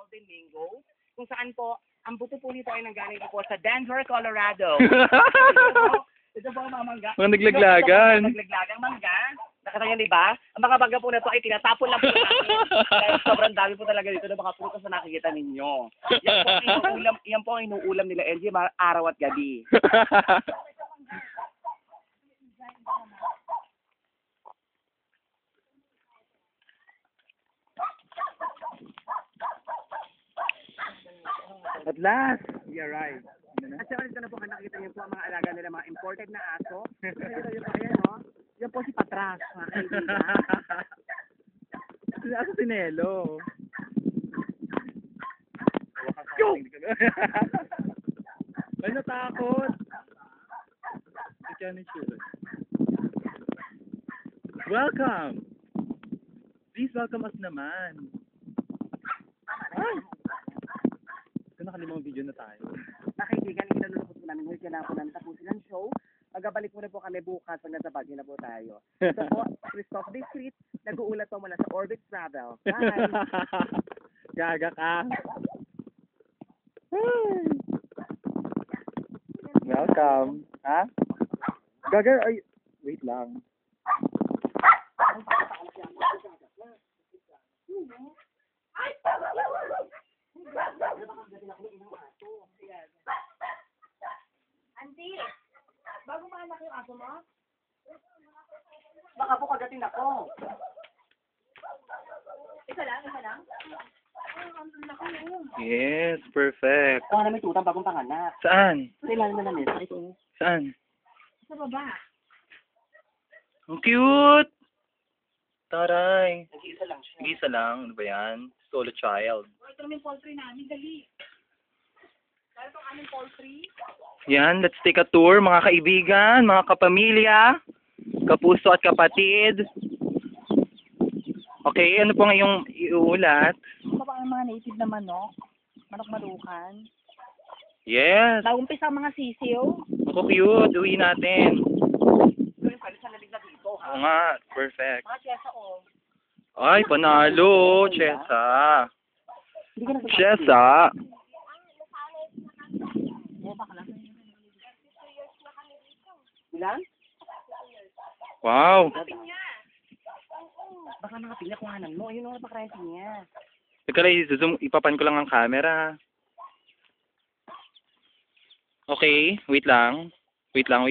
Golden Mango, kung saan po, ang buto po nito ay nanggaling po sa Denver, Colorado. Ito po ang mga mangga. Mga naglaglagan. Naglaglagang mangga. Nakita niyo, di ba? Ang mga mangga po na ito ay tinatapon lang po natin. Dahil sobrang dami po talaga dito ng mga prutas na nakikita ninyo. Yan po ang inuulam nila, LG, araw at gabi. At last, we arrived. At saka dito na po, nakikita niyo po ang mga alaga nila, mga imported na aso. Nakikita niyo po, ayan, no? Yan po si Patras, mga kaibigan. Asa si Nelo? Ay, natakot. Ito yan yung shoes. Welcome! Please welcome us naman. Ay! Ito nakalimang video na tayo. Mga kaibigan, inalulukot po namin, ngayon kailangan po namin tapusin ang show. Magabalik muna po kami bukas pag nasa Baguio na po tayo. Ito po, Christoph Discreet, nag-uulat po mula sa Orbit Travel. Bye! Gaga ka. Welcome. Ha? Gaga, ay... Wait lang. Auntie, bago maanak yung aso mo? Baka po kagatin ako. Isa lang? Yes, perfect. Ito nga namin tutang bagong panganak. Saan? Kailangan na namin. Ito. Saan? Sa baba. Ang cute! Taray. Nag-iisa lang siya. Isa lang. Ano ba yan? Solo child. Ito namin yung poultry namin. Dali. Dahil itong aming poultry. Yan, let's take a tour mga kaibigan, mga kapamilya, kapuso at kapatid. Okay, ano po ngayong iuulat? Ito pa ang mga native na manok. Manok malukan. Yes! Naumpisa ang mga sisiw. Ako cute, uwi natin. Ito yung kalisan na dito. Oo nga, perfect. Mga chesa o. Ay, panalo, Chesa. Hindi ka nagsasabi. Chesa. Ilan? Wow. Baka mga pinakuhanan mo. Ayun ang napakrente niya. Teka lang, ipapan ko lang ang camera. Okay, wait lang. Wait lang.